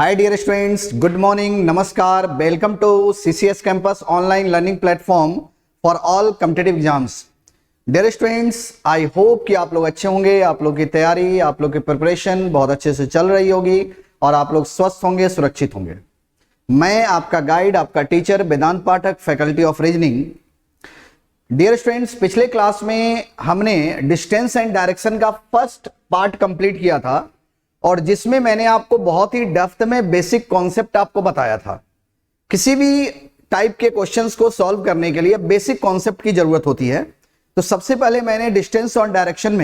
हाय dear students, good morning, नमस्कार, welcome to CCS campus online learning platform for all competitive exams. Dear students, I hope कि आप लोग अच्छे होंगे, आप लोग की तैयारी, आप लोग की प्रिपरेशन बहुत अच्छे से चल रही होगी और आप लोग स्वस्थ होंगे, सुरक्षित होंगे। मैं आपका गाइड, आपका teacher Vedant Pathak, faculty of reasoning. Dear students, पिछले क्लास में हमने डिस्टेंस एंड डायरेक्शन का फर्स्ट पार्ट कंप्लीट किया था और जिसमें मैंने आपको बहुत ही डेप्थ में बेसिक कॉन्सेप्ट आपको बताया था। किसी भी टाइप के क्वेश्चंस को सॉल्व करने के लिए बेसिक कॉन्सेप्ट की जरूरत होती है। तो सबसे पहले मैंने डिस्टेंस एंड डायरेक्शन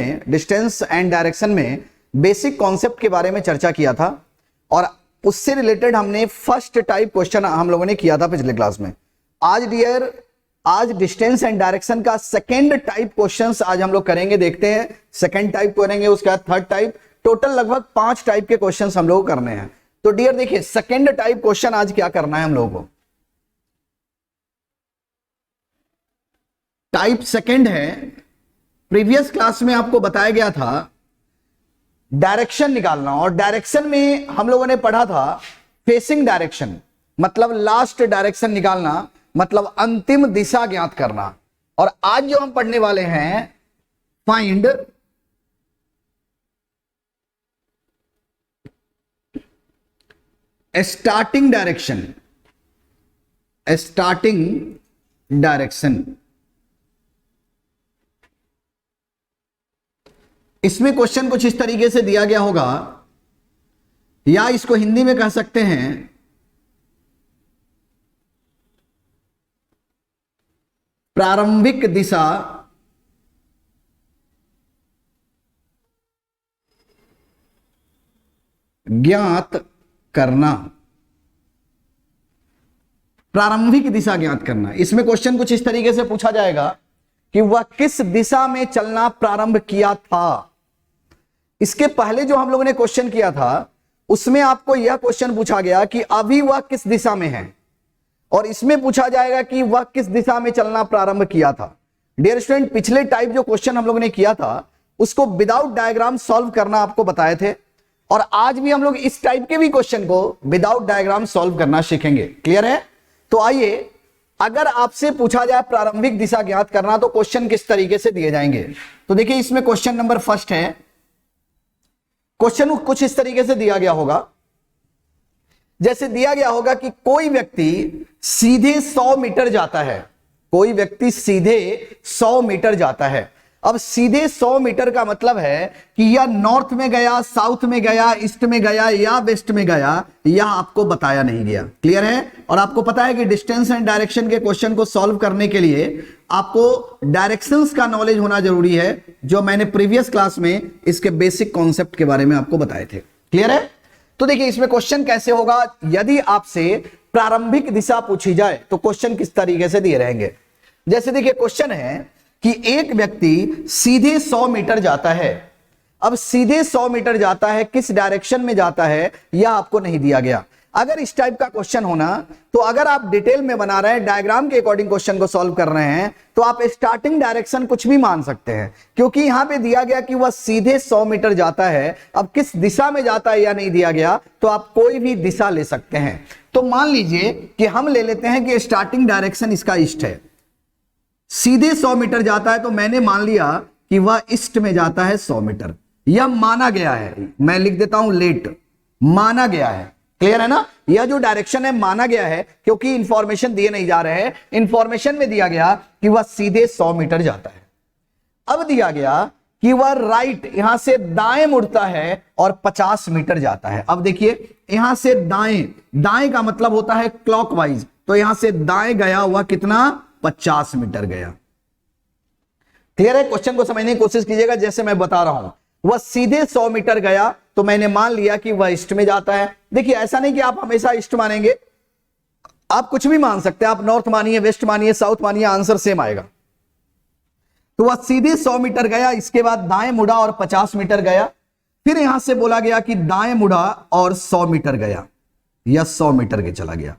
में बेसिक कॉन्सेप्ट के बारे में चर्चा किया था और उससे रिलेटेड हमने फर्स्ट टाइप क्वेश्चन हम लोगों ने किया था पिछले क्लास में। आज डिस्टेंस एंड डायरेक्शन का सेकेंड टाइप क्वेश्चंस आज हम लोग करेंगे। देखते हैं, सेकेंड टाइप करेंगे, उसके बाद थर्ड टाइप, टोटल लगभग 5 टाइप के क्वेश्चंस हम लोग को करने हैं। तो डियर देखिए, सेकेंड टाइप क्वेश्चन आज क्या करना है हम लोगों को। टाइप सेकेंड है, प्रीवियस क्लास में आपको बताया गया था डायरेक्शन निकालना और डायरेक्शन में हम लोगों ने पढ़ा था फेसिंग डायरेक्शन, मतलब लास्ट डायरेक्शन निकालना, मतलब अंतिम दिशा ज्ञात करना। और आज जो हम पढ़ने वाले हैं फाइंड स्टार्टिंग डायरेक्शन। इसमें क्वेश्चन कुछ इस तरीके से दिया गया होगा, या इसको हिंदी में कह सकते हैं प्रारंभिक दिशा ज्ञात करना। प्रारंभिक दिशा ज्ञात करना। इसमें क्वेश्चन कुछ इस तरीके से पूछा जाएगा कि वह किस दिशा में चलना प्रारंभ किया था। इसके पहले जो हम लोगों ने क्वेश्चन किया था उसमें आपको यह क्वेश्चन पूछा गया कि अभी वह किस दिशा में है, और इसमें पूछा जाएगा कि वह किस दिशा में चलना प्रारंभ किया था। डियर स्टूडेंट, पिछले टाइप जो क्वेश्चन हम लोगों ने किया था उसको विदाउट डायग्राम सॉल्व करना आपको बताए थे, और आज भी हम लोग इस टाइप के भी क्वेश्चन को विदाउट डायग्राम सॉल्व करना सीखेंगे। क्लियर है? तो आइए, अगर आपसे पूछा जाए प्रारंभिक दिशा ज्ञात करना तो क्वेश्चन किस तरीके से दिए जाएंगे। तो देखिए, इसमें क्वेश्चन नंबर फर्स्ट है। क्वेश्चन कुछ इस तरीके से दिया गया होगा, जैसे दिया गया होगा कि कोई व्यक्ति सीधे 100 मीटर जाता है। कोई व्यक्ति सीधे 100 मीटर जाता है। अब सीधे 100 मीटर का मतलब है कि यह नॉर्थ में गया, साउथ में गया, ईस्ट में गया या वेस्ट में गया, यह आपको बताया नहीं गया। क्लियर है? और आपको पता है कि डिस्टेंस एंड डायरेक्शन के क्वेश्चन को सॉल्व करने के लिए आपको डायरेक्शंस का नॉलेज होना जरूरी है, जो मैंने प्रीवियस क्लास में इसके बेसिक कॉन्सेप्ट के बारे में आपको बताए थे। क्लियर है? तो देखिए, इसमें क्वेश्चन कैसे होगा। यदि आपसे प्रारंभिक दिशा पूछी जाए तो क्वेश्चन किस तरीके से दिए रहेंगे। जैसे देखिए, क्वेश्चन है कि एक व्यक्ति सीधे 100 मीटर जाता है। अब सीधे 100 मीटर जाता है, किस डायरेक्शन में जाता है यह आपको नहीं दिया गया। अगर इस टाइप का क्वेश्चन होना, तो अगर आप डिटेल में बना रहे हैं, डायग्राम के अकॉर्डिंग क्वेश्चन को सॉल्व कर रहे हैं, तो आप स्टार्टिंग डायरेक्शन कुछ भी मान सकते हैं, क्योंकि यहां पे दिया गया कि वह सीधे 100 मीटर जाता है। अब किस दिशा में जाता है या नहीं दिया गया, तो आप कोई भी दिशा ले सकते हैं। तो मान लीजिए कि हम ले लेते हैं कि स्टार्टिंग डायरेक्शन इसका ईस्ट है, सीधे 100 मीटर जाता है, तो मैंने मान लिया कि वह ईस्ट में जाता है 100 मीटर। यह माना गया है, मैं लिख देता हूं लेट, माना गया है। क्लियर है ना? यह जो डायरेक्शन है माना गया है, क्योंकि इंफॉर्मेशन दिए नहीं जा रहे हैं। इंफॉर्मेशन में दिया गया कि वह सीधे 100 मीटर जाता है। अब दिया गया कि वह राइट, यहां से दाएं मुड़ता है और 50 मीटर जाता है। अब देखिए, यहां से दाएं, दाएं का मतलब होता है क्लॉकवाइज, तो यहां से दाएं गया हुआ कितना, 50 मीटर गया। क्लियर है? क्वेश्चन को समझने की कोशिश कीजिएगा। जैसे मैं बता रहा हूं, वह सीधे 100 मीटर गया, तो मैंने मान लिया कि वह ईस्ट में जाता है। देखिए, ऐसा नहीं कि आप हमेशा ईस्ट मानेंगे, आप कुछ भी मान सकते हैं। आप नॉर्थ मानिए, वेस्ट मानिए, साउथ मानिए, आंसर सेम आएगा। तो वह सीधे 100 मीटर गया, इसके बाद दाएं मुड़ा और 50 मीटर गया। फिर यहां से बोला गया कि दाएं मुड़ा और 100 मीटर गया, या 100 मीटर के चला गया।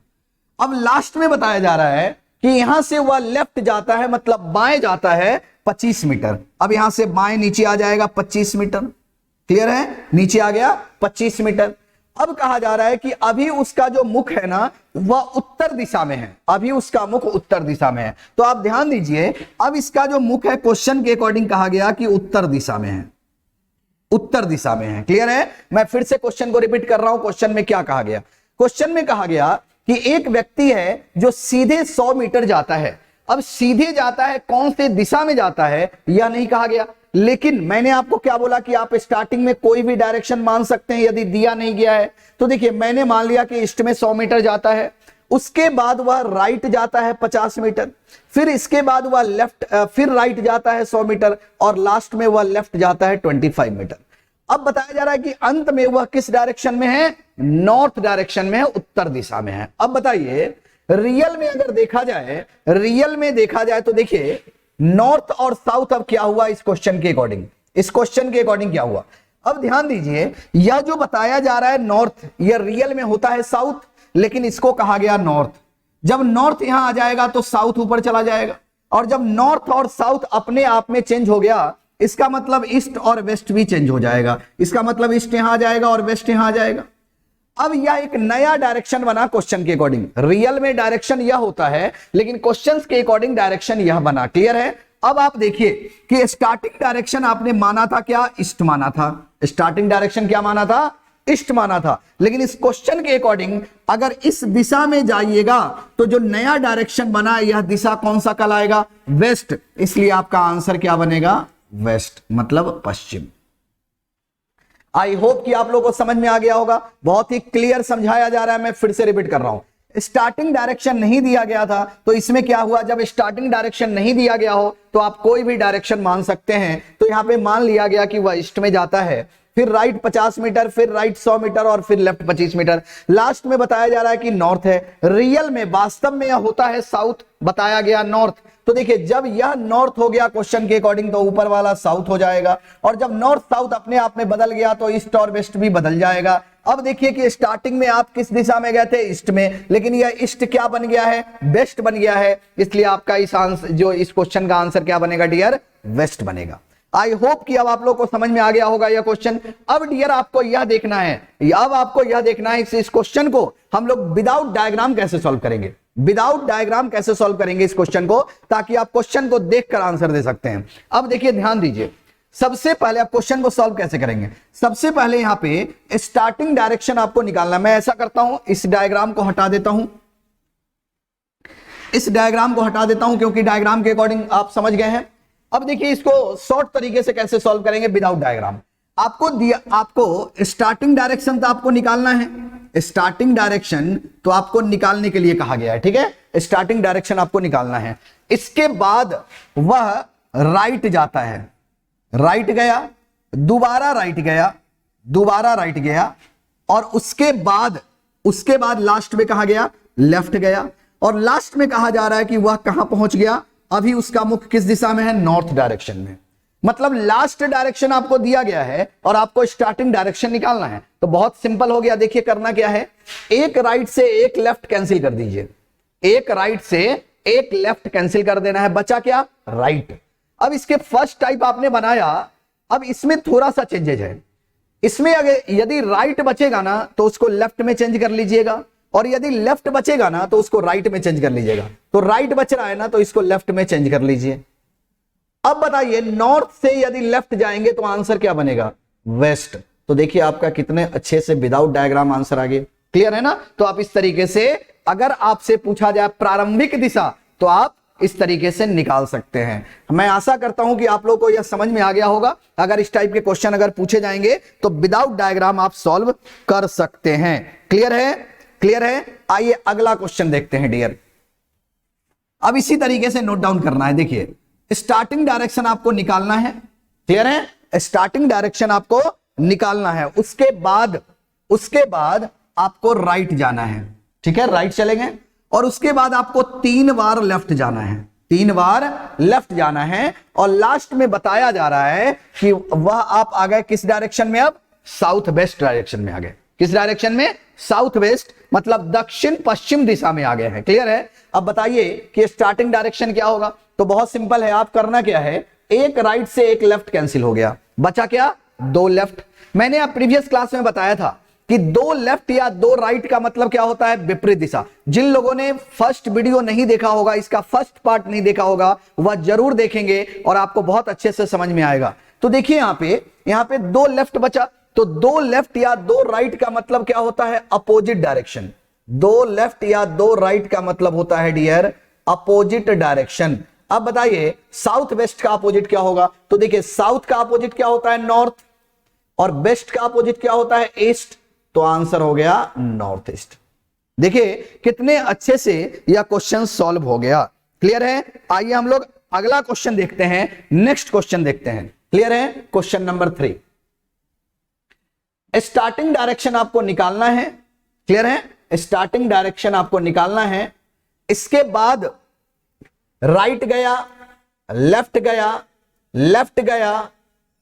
अब लास्ट में बताया जा रहा है कि यहां से वह लेफ्ट जाता है, मतलब बाएं जाता है 25 मीटर। अब यहां से बाएं नीचे आ जाएगा 25 मीटर। क्लियर है? नीचे आ गया 25 मीटर। अब कहा जा रहा है कि अभी उसका जो मुख है ना वह उत्तर दिशा में है, अभी उसका मुख उत्तर दिशा में है। तो आप ध्यान दीजिए, अब इसका जो मुख है क्वेश्चन के अकॉर्डिंग कहा गया कि उत्तर दिशा में है, उत्तर दिशा में है। क्लियर है? मैं फिर से क्वेश्चन को रिपीट कर रहा हूं। क्वेश्चन में क्या कहा गया? क्वेश्चन में कहा गया कि एक व्यक्ति है जो सीधे 100 मीटर जाता है। अब सीधे जाता है, कौन से दिशा में जाता है यह नहीं कहा गया, लेकिन मैंने आपको क्या बोला कि आप स्टार्टिंग में कोई भी डायरेक्शन मान सकते हैं यदि दिया नहीं गया है। तो देखिए, मैंने मान लिया कि ईस्ट में 100 मीटर जाता है, उसके बाद वह राइट जाता है 50 मीटर, फिर इसके बाद वह लेफ्ट, फिर राइट जाता है 100 मीटर, और लास्ट में वह लेफ्ट जाता है 25 मीटर। अब बताया जा रहा है कि अंत में वह किस डायरेक्शन में है? नॉर्थ डायरेक्शन में है, उत्तर दिशा में है। अब बताइए, रियल में अगर देखा जाए, रियल में देखा जाए तो देखिए नॉर्थ और साउथ अब क्या हुआ इस क्वेश्चन के अकॉर्डिंग, इस क्वेश्चन के अकॉर्डिंग क्या हुआ? अब ध्यान दीजिए, यह जो बताया जा रहा है नॉर्थ, यह रियल में होता है साउथ, लेकिन इसको कहा गया नॉर्थ। जब नॉर्थ यहां आ जाएगा तो साउथ ऊपर चला जाएगा, और जब नॉर्थ और साउथ अपने आप में चेंज हो गया, इसका मतलब ईस्ट और वेस्ट भी चेंज हो जाएगा। इसका मतलब ईस्ट यहां आ जाएगा और वेस्ट यहां आ जाएगा। अब यह एक नया डायरेक्शन बना क्वेश्चन के अकॉर्डिंग। रियल में डायरेक्शन यह होता है, लेकिन क्वेश्चंस के अकॉर्डिंग डायरेक्शन यह बना। क्लियर है? अब आप देखिए कि स्टार्टिंग डायरेक्शन आपने माना था क्या? ईस्ट माना था। स्टार्टिंग डायरेक्शन क्या माना था? ईस्ट माना था। लेकिन इस क्वेश्चन के अकॉर्डिंग अगर इस दिशा में जाइएगा तो जो नया डायरेक्शन बना, यह दिशा कौन सा कहलाएगा? वेस्ट। इसलिए आपका आंसर क्या बनेगा? वेस्ट, मतलब पश्चिम। आई होप कि आप लोगों को समझ में आ गया होगा। बहुत ही क्लियर समझाया जा रहा है, मैं फिर से रिपीट कर रहा हूं। स्टार्टिंग डायरेक्शन नहीं दिया गया था, तो इसमें क्या हुआ? जब स्टार्टिंग डायरेक्शन नहीं दिया गया हो तो आप कोई भी डायरेक्शन मान सकते हैं। तो यहां पे मान लिया गया कि वह ईस्ट में जाता है, फिर राइट 50 मीटर, फिर राइट 100 मीटर, और फिर लेफ्ट 25 मीटर। लास्ट में बताया जा रहा है कि नॉर्थ है। रियल में, वास्तव में यह होता है साउथ, बताया गया नॉर्थ। तो देखिए, जब यह नॉर्थ हो गया क्वेश्चन के अकॉर्डिंग, तो ऊपर वाला साउथ हो जाएगा, और जब नॉर्थ साउथ अपने आप में बदल गया तो ईस्ट और वेस्ट भी बदल जाएगा। अब देखिए कि स्टार्टिंग में आप किस दिशा में गए थे? ईस्ट में, लेकिन यह ईस्ट क्या बन गया है? वेस्ट बन गया है। इसलिए आपका इस आंसर, जो इस क्वेश्चन का आंसर क्या बनेगा डियर? वेस्ट बनेगा। आई होप कि अब आप लोग को समझ में आ गया होगा यह क्वेश्चन। अब डियर आपको यह देखना है, अब आपको यह देखना है इस क्वेश्चन को हम लोग विदाउट डायग्राम कैसे सॉल्व करेंगे, विदाउट डायग्राम कैसे सॉल्व करेंगे इस क्वेश्चन को, ताकि आप क्वेश्चन को देखकर आंसर दे सकते हैं। अब देखिए, ध्यान दीजिए, सबसे पहले आप क्वेश्चन को सॉल्व कैसे करेंगे? सबसे पहले यहां पे स्टार्टिंग डायरेक्शन आपको निकालना। मैं ऐसा करता हूं, इस डायग्राम को हटा देता हूं, इस डायग्राम को हटा देता हूं, क्योंकि डायग्राम के अकॉर्डिंग आप समझ गए हैं। अब देखिए, इसको शॉर्ट तरीके से कैसे सॉल्व करेंगे विदाउट डायग्राम। आपको दिया, आपको स्टार्टिंग डायरेक्शन तो आपको निकालना है, स्टार्टिंग डायरेक्शन तो आपको निकालने के लिए कहा गया है, ठीक है? स्टार्टिंग डायरेक्शन आपको निकालना है। इसके बाद वह राइट जाता है, राइट गया, दोबारा राइट गया, दोबारा राइट गया, और उसके बाद लास्ट में कहा गया लेफ्ट गया, और लास्ट में कहा जा रहा है कि वह कहां पहुंच गया? अभी उसका मुख किस दिशा में है? नॉर्थ डायरेक्शन में। मतलब लास्ट डायरेक्शन आपको दिया गया है और आपको स्टार्टिंग डायरेक्शन निकालना है। तो बहुत सिंपल हो गया। देखिए, करना क्या है, एक राइट से एक लेफ्ट कैंसिल कर दीजिए, एक राइट से एक लेफ्ट कैंसिल कर देना है, बचा क्या? राइट। अब इसके फर्स्ट टाइप आपने बनाया, अब इसमें थोड़ा सा चेंजेज है। इसमें अगर यदि राइट बचेगा ना तो उसको लेफ्ट में चेंज कर लीजिएगा, और यदि लेफ्ट बचेगा ना तो उसको राइट में चेंज कर लीजिएगा। तो राइट बच रहा है ना, तो इसको लेफ्ट में चेंज कर लीजिए। अब बताइए, नॉर्थ से यदि लेफ्ट जाएंगे तो आंसर क्या बनेगा? वेस्ट। तो देखिए आपका कितने अच्छे से विदाउट डायग्राम आंसर आ गया। क्लियर है ना? तो आप इस तरीके से, अगर आपसे पूछा जाए प्रारंभिक दिशा, तो आप इस तरीके से निकाल सकते हैं। मैं आशा करता हूं कि आप लोगों को यह समझ में आ गया होगा। अगर इस टाइप के क्वेश्चन अगर पूछे जाएंगे तो विदाउट डायग्राम आप सॉल्व कर सकते हैं। क्लियर है? क्लियर है? आइए अगला क्वेश्चन देखते हैं डियर। अब इसी तरीके से नोट डाउन करना है। देखिए, स्टार्टिंग डायरेक्शन आपको निकालना है। क्लियर है? स्टार्टिंग डायरेक्शन आपको निकालना है। उसके बाद आपको राइट जाना है। ठीक है, राइट चलेंगे, और उसके बाद आपको 3 बार लेफ्ट जाना है, 3 बार लेफ्ट जाना है, और लास्ट में बताया जा रहा है कि वह आप आ गए किस डायरेक्शन में? अब साउथ वेस्ट डायरेक्शन में आ गए। किस डायरेक्शन में? साउथ वेस्ट, मतलब दक्षिण पश्चिम दिशा में आ गए हैं। क्लियर है? अब बताइए कि स्टार्टिंग डायरेक्शन क्या होगा। तो बहुत सिंपल है, आप करना क्या है, एक राइट से एक लेफ्ट कैंसिल हो गया, बचा क्या? 2 लेफ्ट। मैंने आप प्रीवियस क्लास में बताया था कि दो लेफ्ट या दो राइट का मतलब क्या होता है, विपरीत दिशा। जिन लोगों ने फर्स्ट वीडियो नहीं देखा होगा, इसका फर्स्ट पार्ट नहीं देखा होगा, वह जरूर देखेंगे और आपको बहुत अच्छे से समझ में आएगा। तो देखिए यहां पे दो लेफ्ट बचा, तो दो लेफ्ट या दो राइट का मतलब क्या होता है, अपोजिट डायरेक्शन। दो लेफ्ट या दो राइट का मतलब होता है डियर अपोजिट डायरेक्शन। अब बताइए साउथ वेस्ट का अपोजिट क्या होगा, तो देखिए साउथ का अपोजिट क्या होता है, नॉर्थ, और वेस्ट का अपोजिट क्या होता है, ईस्ट। तो आंसर हो गया नॉर्थ ईस्ट। देखिए कितने अच्छे से यह क्वेश्चन सॉल्व हो गया। क्लियर है? आइए हम लोग अगला क्वेश्चन देखते हैं, नेक्स्ट क्वेश्चन देखते हैं। क्लियर है? क्वेश्चन नंबर 3, स्टार्टिंग डायरेक्शन आपको निकालना है। क्लियर है? स्टार्टिंग डायरेक्शन आपको निकालना है। इसके बाद राइट गया, लेफ्ट गया, लेफ्ट गया,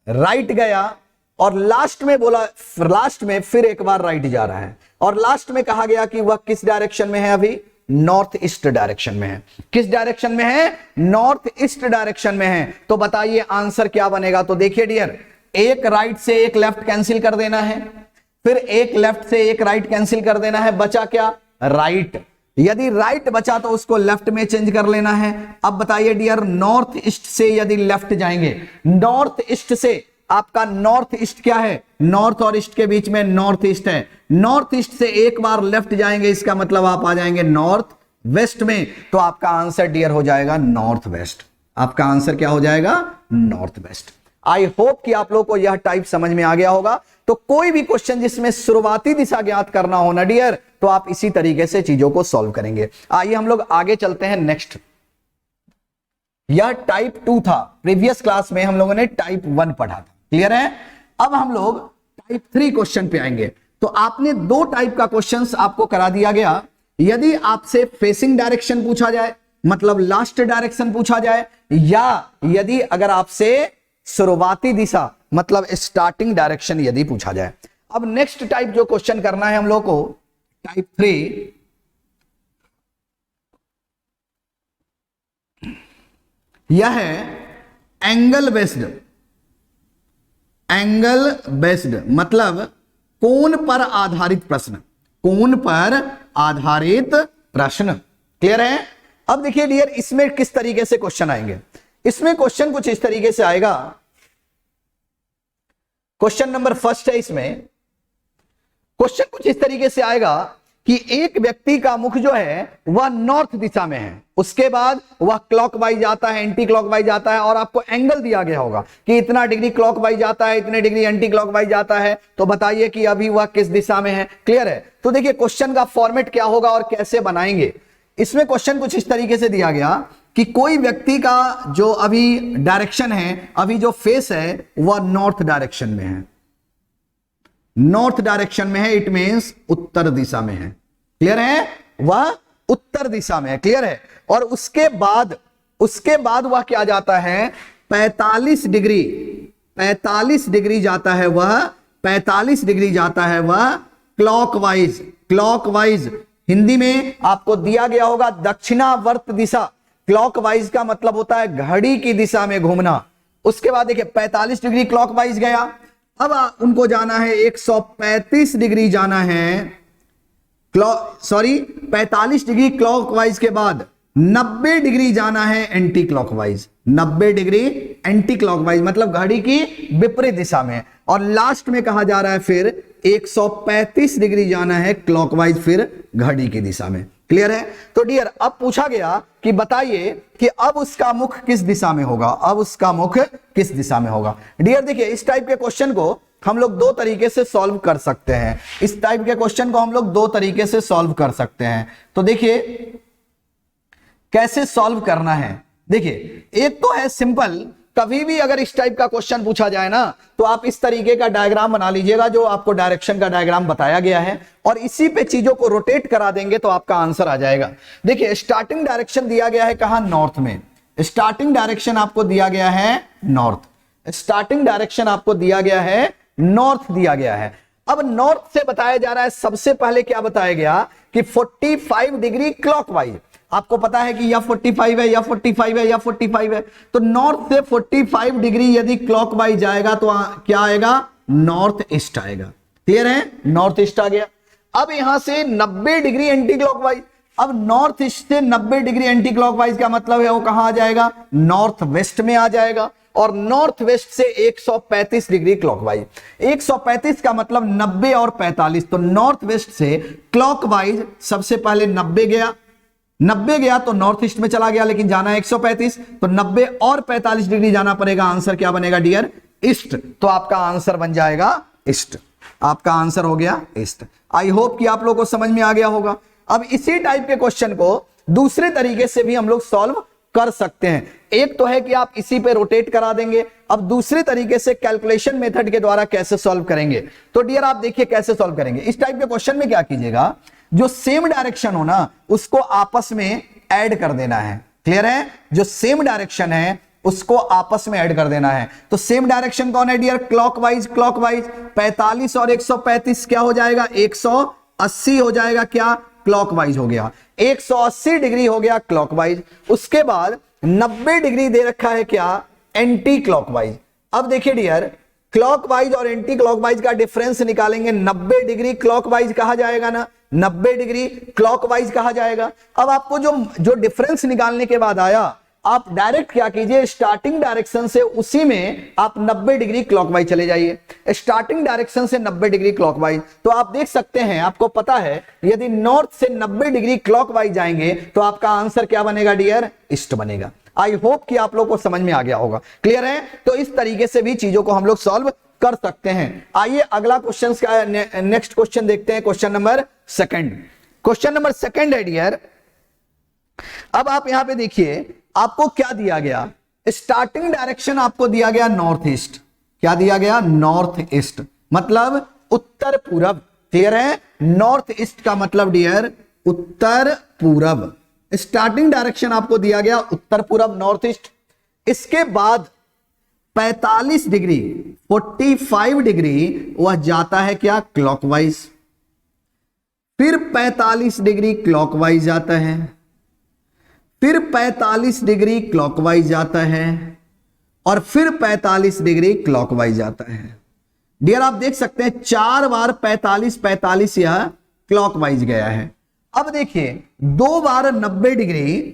राइट गया, और लास्ट में बोला, लास्ट में फिर एक बार राइट जा रहा है, और लास्ट में कहा गया कि वह किस डायरेक्शन में है, अभी नॉर्थ ईस्ट डायरेक्शन में है। किस डायरेक्शन में है, नॉर्थ ईस्ट डायरेक्शन में है। तो बताइए आंसर क्या बनेगा। तो देखिए डियर, एक राइट से एक लेफ्ट कैंसिल कर देना है, फिर एक लेफ्ट से एक राइट कैंसिल कर देना है, बचा क्या, राइट। यदि राइट बचा तो उसको लेफ्ट में चेंज कर लेना है। अब बताइए डियर, नॉर्थ ईस्ट से यदि लेफ्ट जाएंगे, नॉर्थ ईस्ट से आपका नॉर्थ ईस्ट क्या है, नॉर्थ और ईस्ट के बीच में नॉर्थ ईस्ट है। नॉर्थ ईस्ट से एक बार लेफ्ट जाएंगे, इसका मतलब आप आ जाएंगे नॉर्थ वेस्ट में। तो आपका आंसर डियर हो जाएगा नॉर्थ वेस्ट। आपका आंसर क्या हो जाएगा, नॉर्थ वेस्ट। आई होप कि आप लोगों को यह टाइप समझ में आ गया होगा। तो कोई भी क्वेश्चन जिसमें शुरुआती दिशा ज्ञात करना हो ना डियर, तो आप इसी तरीके से चीजों को सॉल्व करेंगे। आइए हम लोग आगे चलते हैं नेक्स्ट। यह टाइप 2 था, प्रीवियस क्लास में हम लोगों ने टाइप 1 पढ़ा था। क्लियर है? अब हम लोग टाइप 3 क्वेश्चन पे आएंगे। तो आपने दो टाइप का क्वेश्चंस आपको करा दिया गया। यदि आपसे फेसिंग डायरेक्शन पूछा जाए, मतलब लास्ट डायरेक्शन पूछा जाए, या यदि अगर आपसे शुरुआती दिशा मतलब स्टार्टिंग डायरेक्शन यदि पूछा जाए। अब नेक्स्ट टाइप जो क्वेश्चन करना है हम लोग को, टाइप 3, यह है एंगल बेस्ड। एंगल बेस्ड मतलब कोण पर आधारित प्रश्न, कोण पर आधारित प्रश्न। क्लियर है? अब देखिए डियर, इसमें किस तरीके से क्वेश्चन आएंगे। इसमें क्वेश्चन कुछ इस तरीके से आएगा। क्वेश्चन नंबर फर्स्ट है, इसमें क्वेश्चन कुछ इस तरीके से आएगा कि एक व्यक्ति का मुख जो है वह नॉर्थ दिशा में है, उसके बाद वह क्लॉकवाइज आता है, एंटी क्लॉकवाइज आता है, और आपको एंगल दिया गया होगा कि इतना डिग्री क्लॉकवाइज आता है, इतने डिग्री एंटी क्लॉकवाइज आता है। तो बताइए कि अभी वह किस दिशा में है। क्लियर है? तो देखिए क्वेश्चन का फॉर्मेट क्या होगा और कैसे बनाएंगे। इसमें क्वेश्चन कुछ इस तरीके से दिया गया कि कोई व्यक्ति का जो अभी डायरेक्शन है, अभी जो फेस है वह नॉर्थ डायरेक्शन में है, नॉर्थ डायरेक्शन में है, इट मींस उत्तर दिशा में है। क्लियर है? वह उत्तर दिशा में है। क्लियर है? और उसके बाद वह क्या जाता है, 45 डिग्री जाता है वह, 45 डिग्री जाता है वह क्लॉकवाइज। क्लॉकवाइज हिंदी में आपको दिया गया होगा दक्षिणावर्त दिशा। क्लॉकवाइज का मतलब होता है घड़ी की दिशा में घूमना। उसके बाद देखिए 45 डिग्री क्लॉकवाइज गया, अब उनको जाना है 135 डिग्री जाना है, 45 डिग्री क्लॉकवाइज के बाद 90 डिग्री जाना है anti clockwise. 90 degree anti clockwise मतलब घड़ी की विपरीत दिशा में, और लास्ट में कहा जा रहा है फिर 135 डिग्री जाना है क्लॉकवाइज, फिर घड़ी की दिशा में। क्लियर है? तो डियर, अब पूछा गया कि बताइए कि अब उसका मुख किस दिशा में होगा, अब उसका मुख किस दिशा में होगा। डियर देखिए, इस टाइप के क्वेश्चन को हम लोग दो तरीके से सॉल्व कर सकते हैं। इस टाइप के क्वेश्चन को हम लोग दो तरीके से सॉल्व कर सकते हैं। तो देखिए कैसे सॉल्व करना है। देखिए एक तो है सिंपल, कभी भी अगर इस टाइप का क्वेश्चन पूछा जाए ना, तो आप इस तरीके का डायग्राम बना लीजिएगा जो आपको डायरेक्शन का डायग्राम बताया गया है, और इसी पे चीजों को रोटेट करा देंगे तो आपका आंसर आ जाएगा। देखिए स्टार्टिंग डायरेक्शन दिया गया है कहां, नॉर्थ में। स्टार्टिंग डायरेक्शन आपको दिया गया है नॉर्थ, स्टार्टिंग डायरेक्शन आपको दिया गया है नॉर्थ दिया गया है। अब नॉर्थ से बताया जा रहा है, सबसे पहले क्या बताया गया कि 45 डिग्री क्लॉकवाइज। आपको पता है कि या 45 है या 45 है या 45 है, तो नॉर्थ से 45 डिग्री यदि क्लॉकवाइज जाएगा तो क्या आएगा, नॉर्थ ईस्ट आएगा। क्लियर है, नॉर्थ ईस्ट आ गया। अब यहां से 90 डिग्री एंटी क्लॉकवाइज, अब नॉर्थ ईस्ट से 90 डिग्री एंटी क्लॉकवाइज का मतलब है वो कहां आ जाएगा, नॉर्थ वेस्ट में आ जाएगा, और नॉर्थ वेस्ट से 135 डिग्री क्लॉकवाइज। 135 का मतलब 90 और 45, तो नॉर्थ वेस्ट से क्लॉकवाइज सबसे पहले 90 गया, 90 गया तो नॉर्थ ईस्ट में चला गया, लेकिन जाना है 135, तो 90 और 45 डिग्री जाना पड़ेगा। आंसर क्या बनेगा डियर, ईस्ट। तो आपका आंसर बन जाएगा ईस्ट, आपका आंसर हो गया ईस्ट। आई होप कि आप लोगों को समझ में आ गया होगा। अब इसी टाइप के क्वेश्चन को दूसरे तरीके से भी हम लोग सॉल्व कर सकते हैं। एक तो है कि आप इसी पे रोटेट करा देंगे, अब दूसरे तरीके से कैलकुलेशन मेथड के द्वारा कैसे सॉल्व करेंगे, तो डियर आप देखिए कैसे सॉल्व करेंगे। इस टाइप के क्वेश्चन में क्या कीजिएगा, जो सेम डायरेक्शन हो ना उसको आपस में ऐड कर देना है। क्लियर है, जो सेम डायरेक्शन है उसको आपस में ऐड कर देना है। तो सेम डायरेक्शन कौन है डियर, क्लॉकवाइज। क्लॉकवाइज 45 और 135 क्या हो जाएगा, 180 हो जाएगा, क्या क्लॉकवाइज हो गया, 180 डिग्री हो गया क्लॉकवाइज। उसके बाद 90 डिग्री दे रखा है क्या, एंटी क्लॉकवाइज। अब देखिए डियर, क्लॉकवाइज और एंटी क्लॉकवाइज का डिफरेंस निकालेंगे, 90 डिग्री क्लॉकवाइज कहा जाएगा ना, 90 डिग्री क्लॉकवाइज कहा जाएगा। अब आपको जो डिफरेंस निकालने के बाद आया, आप डायरेक्ट क्या कीजिए, स्टार्टिंग डायरेक्शन से उसी में आप 90 डिग्री क्लॉकवाइज चले जाइए, स्टार्टिंग डायरेक्शन से 90 डिग्री क्लॉकवाइज। तो आप देख सकते हैं, आपको पता है यदि नॉर्थ से 90 डिग्री क्लॉकवाइज जाएंगे तो आपका आंसर क्या बनेगा डियर, ईस्ट बनेगा। आई होप कि आप लोग को समझ में आ गया होगा। क्लियर है, तो इस तरीके से भी चीजों को हम लोग सॉल्व कर सकते हैं। आइए अगला क्वेश्चन का नेक्स्ट क्वेश्चन देखते हैं, question number second. Question number second है डियर, अब आप यहां पे देखिए आपको क्या दिया गया, स्टार्टिंग डायरेक्शन आपको दिया गया नॉर्थ ईस्ट। क्या दिया गया, नॉर्थ ईस्ट, मतलब उत्तर पूरब। क्लियर है, नॉर्थ ईस्ट का मतलब डियर उत्तर पूरब। स्टार्टिंग डायरेक्शन आपको दिया गया उत्तर पूरब, नॉर्थ ईस्ट। इसके बाद 45 डिग्री 45 डिग्री वह जाता है क्या, क्लॉकवाइज। फिर 45 डिग्री क्लॉकवाइज जाता है, फिर 45 डिग्री क्लॉकवाइज जाता है, और फिर 45 डिग्री क्लॉकवाइज जाता है। डियर आप देख सकते हैं 4 बार 45 यह क्लॉकवाइज गया है। अब देखिए 2 बार 90 डिग्री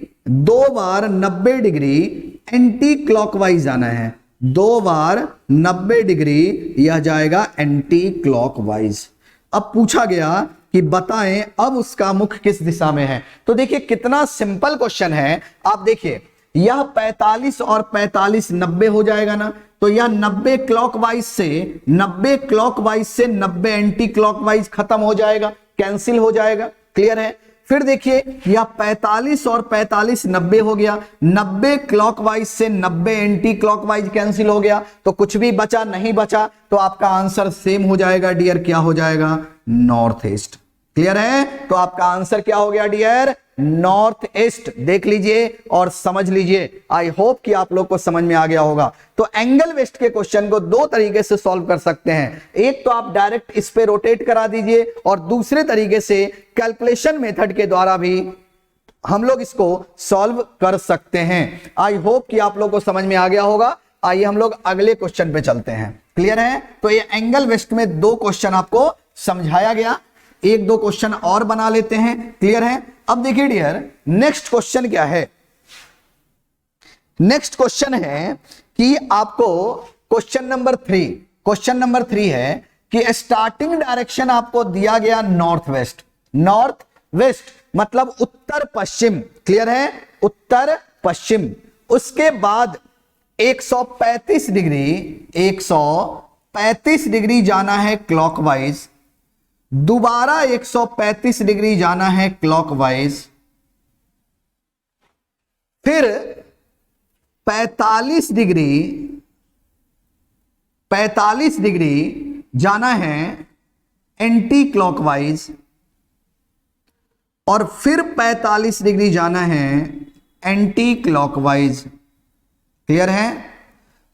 एंटी क्लॉकवाइज जाना है, 2 बार 90 डिग्री यह जाएगा एंटी क्लॉकवाइज। अब पूछा गया कि बताएं अब उसका मुख किस दिशा में है। तो देखिए कितना सिंपल क्वेश्चन है। आप देखिए यह 45 और 45 90 हो जाएगा ना, तो यह 90 क्लॉकवाइज से 90 एंटी क्लॉकवाइज खत्म हो जाएगा, कैंसिल हो जाएगा। क्लियर है, फिर देखिए यह 45 और 45 90 हो गया, 90 क्लॉकवाइज से 90 एंटी क्लॉकवाइज कैंसिल हो गया, तो कुछ भी बचा नहीं बचा, तो आपका आंसर सेम हो जाएगा डियर, क्या हो जाएगा, नॉर्थ ईस्ट। क्लियर है, तो आपका आंसर क्या हो गया डियर, नॉर्थ ईस्ट। देख लीजिए और समझ लीजिए। आई होप कि आप लोग को समझ में आ गया होगा। तो एंगल वेस्ट के क्वेश्चन को 2 तरीके से सॉल्व कर सकते हैं। एक तो आप डायरेक्ट इस पे रोटेट करा दीजिए, और दूसरे तरीके से कैलकुलेशन मेथड के द्वारा भी हम लोग इसको सॉल्व कर सकते हैं। आई होप कि आप लोग को समझ में आ गया होगा। आइए हम लोग अगले क्वेश्चन पे चलते हैं। क्लियर है, तो ये एंगल वेस्ट में 2 क्वेश्चन आपको समझाया गया, 1-2 क्वेश्चन और बना लेते हैं। क्लियर है, अब देखिए डियर नेक्स्ट क्वेश्चन क्या है। नेक्स्ट क्वेश्चन है कि आपको क्वेश्चन नंबर 3 है कि स्टार्टिंग डायरेक्शन आपको दिया गया नॉर्थ वेस्ट मतलब उत्तर पश्चिम। क्लियर है, उत्तर पश्चिम। उसके बाद 135 डिग्री जाना है क्लॉकवाइज, दोबारा 135 डिग्री जाना है क्लॉकवाइज, फिर 45 डिग्री जाना है एंटी क्लॉकवाइज, और फिर 45 डिग्री जाना है एंटी क्लॉकवाइज। क्लियर है,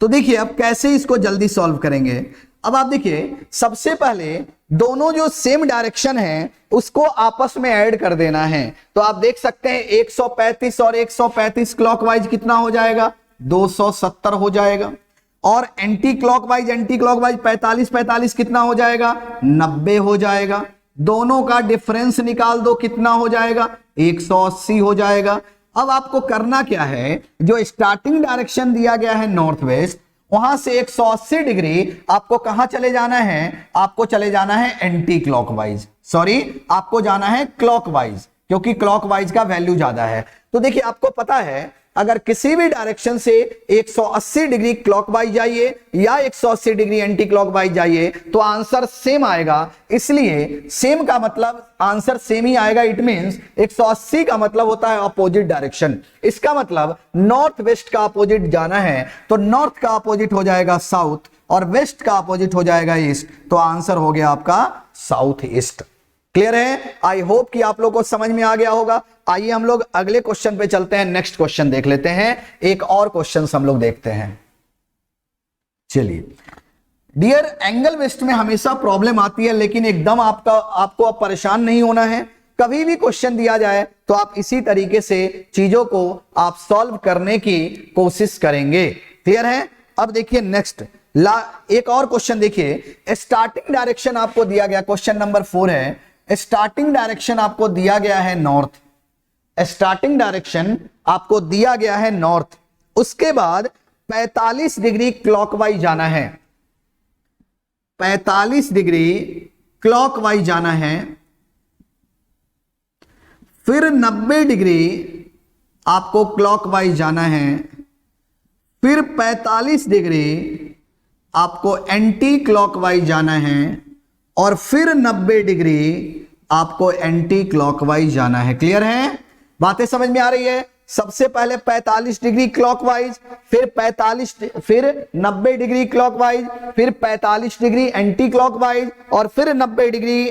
तो देखिए अब कैसे इसको जल्दी सॉल्व करेंगे। अब आप देखिए सबसे पहले दोनों जो सेम डायरेक्शन है उसको आपस में ऐड कर देना है। तो आप देख सकते हैं 135 और 135 क्लॉकवाइज कितना हो जाएगा, 270 हो जाएगा। और एंटी क्लॉकवाइज 45 45 कितना हो जाएगा, 90 हो जाएगा। दोनों का डिफरेंस निकाल दो, कितना हो जाएगा, 180 हो जाएगा। अब आपको करना क्या है, जो स्टार्टिंग डायरेक्शन दिया गया है नॉर्थ वेस्ट, वहां से 180 डिग्री आपको कहां चले जाना है, आपको चले जाना है एंटी क्लॉकवाइज, सॉरी आपको जाना है क्लॉकवाइज, क्योंकि क्लॉकवाइज का वैल्यू ज्यादा है। तो देखिए आपको पता है अगर किसी भी डायरेक्शन से 180 डिग्री क्लॉकवाइज जाइए या 180 डिग्री एंटी क्लॉकवाइज जाइए तो आंसर सेम आएगा। इसलिए सेम का मतलब आंसर सेम ही आएगा। इट मींस 180 का मतलब होता है अपोजिट डायरेक्शन। इसका मतलब नॉर्थ वेस्ट का अपोजिट जाना है तो नॉर्थ का अपोजिट हो जाएगा साउथ और वेस्ट का अपोजिट हो जाएगा ईस्ट। तो आंसर हो गया आपका साउथ ईस्ट। क्लियर है? आई होप कि आप लोग को समझ में आ गया होगा। आइए हम लोग अगले क्वेश्चन पे चलते हैं, नेक्स्ट क्वेश्चन देख लेते हैं। एक और क्वेश्चन हम लोग देखते हैं। चलिए डियर, एंगल वेस्ट में हमेशा प्रॉब्लम आती है, लेकिन एकदम आपको अब परेशान नहीं होना है। कभी भी क्वेश्चन दिया जाए तो आप इसी तरीके से चीजों को आप सॉल्व करने की कोशिश करेंगे। क्लियर है? अब देखिए नेक्स्ट एक और क्वेश्चन देखिए। स्टार्टिंग डायरेक्शन आपको दिया गया, क्वेश्चन नंबर 4 है। स्टार्टिंग डायरेक्शन आपको दिया गया है नॉर्थ, स्टार्टिंग डायरेक्शन आपको दिया गया है नॉर्थ, उसके बाद 45 डिग्री क्लॉकवाइज जाना है, 45 डिग्री क्लॉकवाइज जाना है, फिर 90 डिग्री आपको क्लॉकवाइज जाना है, फिर 45 डिग्री आपको एंटी क्लॉकवाइज जाना है और फिर 90 डिग्री आपको एंटी क्लॉकवाइज जाना है। क्लियर है? बातें समझ में आ रही है? सबसे पहले 45 डिग्री क्लॉकवाइज, फिर 90 डिग्री क्लॉकवाइज, फिर 45 डिग्री एंटी क्लॉकवाइज और फिर 90 डिग्री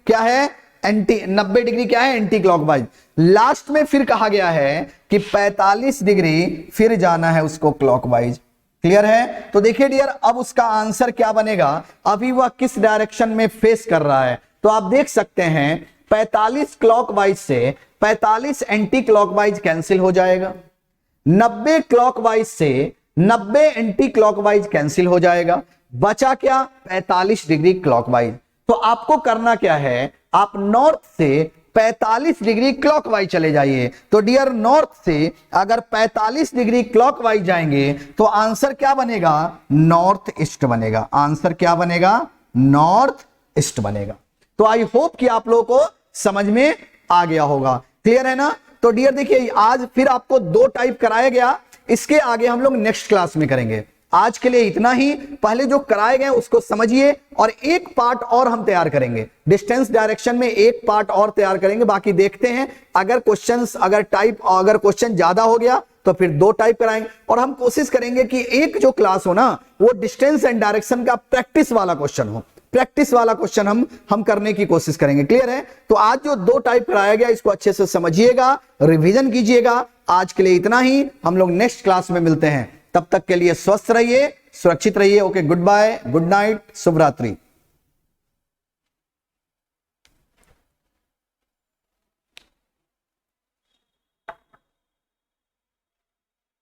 क्या है, 90 डिग्री क्या है, एंटी क्लॉकवाइज। लास्ट में फिर कहा गया है कि 45 डिग्री फिर जाना है उसको क्लॉकवाइज। क्लियर है? तो देखिए डियर, अब उसका आंसर क्या बनेगा, अभी वह किस डायरेक्शन में फेस कर रहा है। तो आप देख सकते हैं 45 क्लॉकवाइज से 45 एंटी क्लॉकवाइज कैंसिल हो जाएगा, 90 क्लॉकवाइज से 90 एंटी क्लॉकवाइज कैंसिल हो जाएगा, बचा क्या, 45 डिग्री क्लॉकवाइज। तो आपको करना क्या है, आप नॉर्थ से 45 डिग्री क्लॉकवाइज चले जाइए। तो डियर, नॉर्थ से अगर 45 डिग्री क्लॉकवाइज जाएंगे तो आंसर क्या बनेगा, नॉर्थ ईस्ट बनेगा। आंसर क्या बनेगा, नॉर्थ ईस्ट बनेगा। तो आई होप कि आप लोगों को समझ में आ गया होगा। क्लियर है ना? तो डियर देखिए, आज फिर आपको 2 टाइप कराया गया, इसके आगे हम लोग नेक्स्ट क्लास में करेंगे। आज के लिए इतना ही। पहले जो कराए गए उसको समझिए और एक पार्ट और हम तैयार करेंगे डिस्टेंस डायरेक्शन में, एक पार्ट और तैयार करेंगे। बाकी देखते हैं, अगर क्वेश्चन ज्यादा हो गया तो फिर 2 टाइप कराएंगे और हम कोशिश करेंगे कि एक जो क्लास हो ना वो डिस्टेंस एंड डायरेक्शन का प्रैक्टिस वाला क्वेश्चन हो। प्रैक्टिस वाला क्वेश्चन हम करने की कोशिश करेंगे। क्लियर है? तो आज जो 2 टाइप कराया गया इसको अच्छे से समझिएगा, रिवीजन कीजिएगा। आज के लिए इतना ही, हम लोग नेक्स्ट क्लास में मिलते हैं। तब तक के लिए स्वस्थ रहिए, सुरक्षित रहिए। Okay, goodbye, good night, शुभ रात्रि।